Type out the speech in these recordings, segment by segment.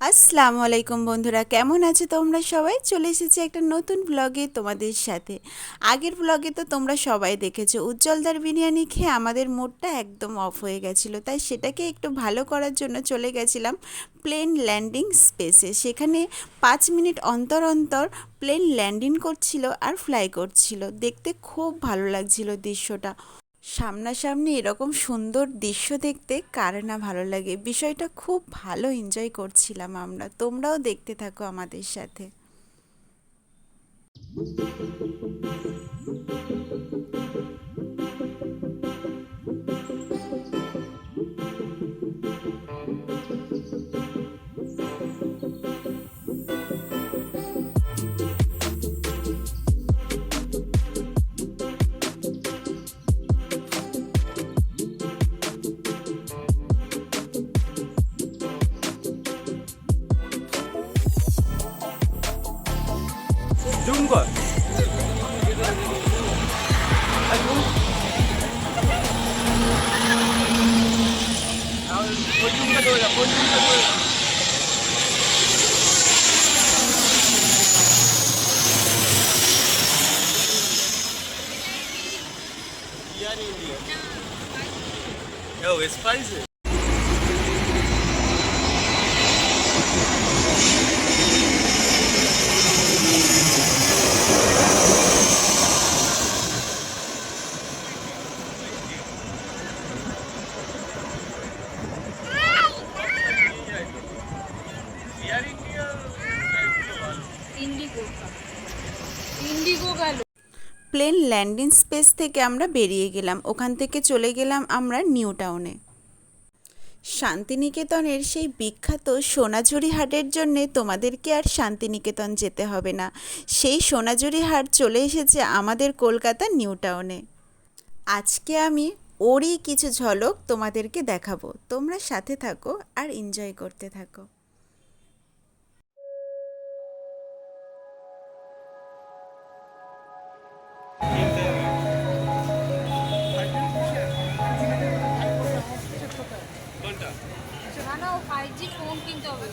আসসালামু আলাইকুম বন্ধুরা, কেমন আছো তোমরা সবাই? চলে এসেছি একটা নতুন ব্লগে তোমাদের সাথে। আগের ব্লগে তো তোমরা সবাই দেখেছো উজ্জ্বলদার বিরিয়ানি খেয়ে আমাদের মুডটা একদম অফ হয়ে গেছিলো, তাই সেটাকে একটু ভালো করার জন্য চলে গেছিলাম প্লেন ল্যান্ডিং স্পেসে। সেখানে 5 মিনিট অন্তর অন্তর প্লেন ল্যান্ডিং করছিল আর ফ্লাই করছিল। দেখতে খুব ভালো লাগছিল দৃশ্যটা। সামনাসামনি এরকম সুন্দর দৃশ্য দেখতে কার না ভালো লাগে। বিষয়টা খুব ভালো এনজয় করছিলাম আমরা। তোমরাও দেখতে থাকো আমাদের সাথে। জুম কর। Yo, it's spicy. Plane landing space থেকে আমরা বেরিয়ে গেলাম। ওখান থেকে চলে গেলাম আমরা নিউ টাউনে। শান্তিনিকেতনের সেই বিখ্যাত সোনাঝুরি হাটের জন্যে তোমাদেরকে আর শান্তিনিকেতন যেতে হবে না। সেই সোনাঝুরি হাট চলে এসেছে আমাদের কলকাতা নিউ টাউনে। আজকে আমি ওরই কিছু ঝলক তোমাদেরকে দেখাবো। তোমরা সাথে থাকো আর এনজয় করতে থাকো। না 5G ফোন কিনতে হবে।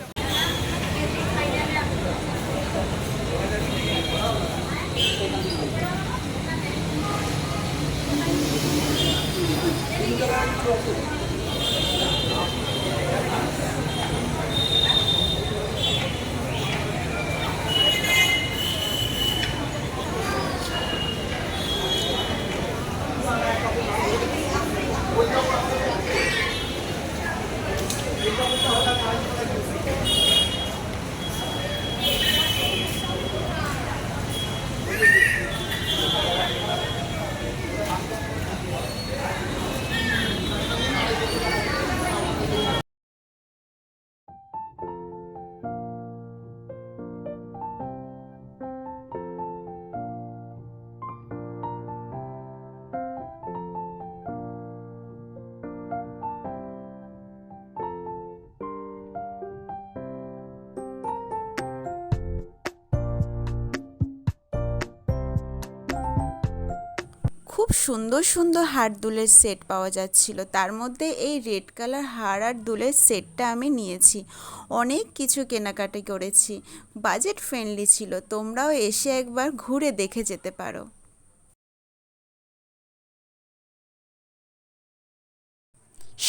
খুব সুন্দর সুন্দর হার দুলের সেট পাওয়া যাচ্ছিল। তার মধ্যে এই রেড কালার হার আর দুলের সেটটা আমি নিয়েছি। অনেক কিছু কেনাকাটি করেছি, বাজেট ফ্রেন্ডলি ছিল। তোমরাও এসে একবার ঘুরে দেখে যেতে পারো।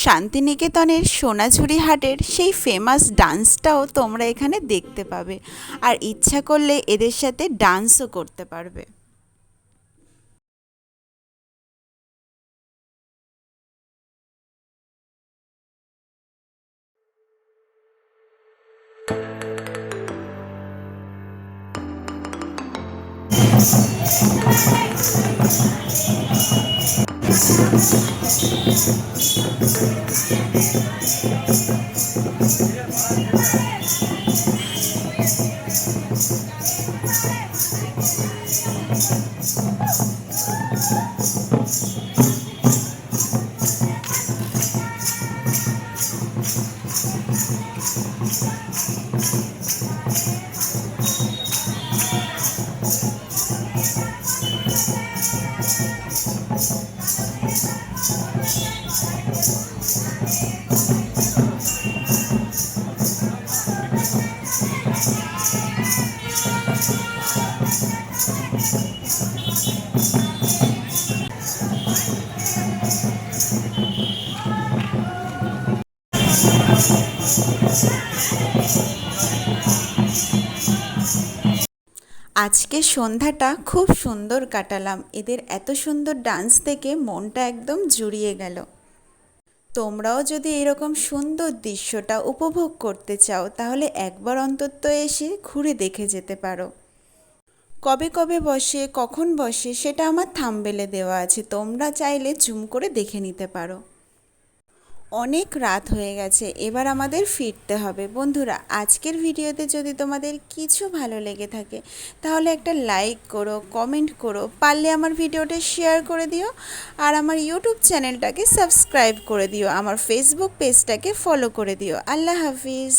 শান্তিনিকেতনের সোনাঝুরি হাটের সেই ফেমাস ডান্সটাও তোমরা এখানে দেখতে পাবে, আর ইচ্ছা করলে এদের সাথে ডান্সও করতে পারবে। আজকে সন্ধ্যাটা খুব সুন্দর কাটালাম। এদের এত সুন্দর ডান্স দেখে মনটা একদম জুড়িয়ে গেল। তোমরাও যদি এরকম সুন্দর দৃশ্যটা উপভোগ করতে চাও তাহলে একবার অন্তত এসে ঘুরে দেখে যেতে পারো। কবে কবে বসে, কখন বসে সেটা আমার থাম্বনেলে দেওয়া আছে, তোমরা চাইলে জুম করে দেখে নিতে পারো। অনেক রাত হয়ে গেছে, এবার আমাদের ফিরতে হবে। বন্ধুরা, আজকের ভিডিওতে যদি তোমাদের কিছু ভালো লেগে থাকে তাহলে একটা লাইক করো, কমেন্ট করো, পারলে আমার ভিডিওটা শেয়ার করে দিও, আর আমার ইউটিউব চ্যানেলটাকে সাবস্ক্রাইব করে দিও, আমার ফেসবুক পেজটাকে ফলো করে দিও। আল্লাহ হাফিজ।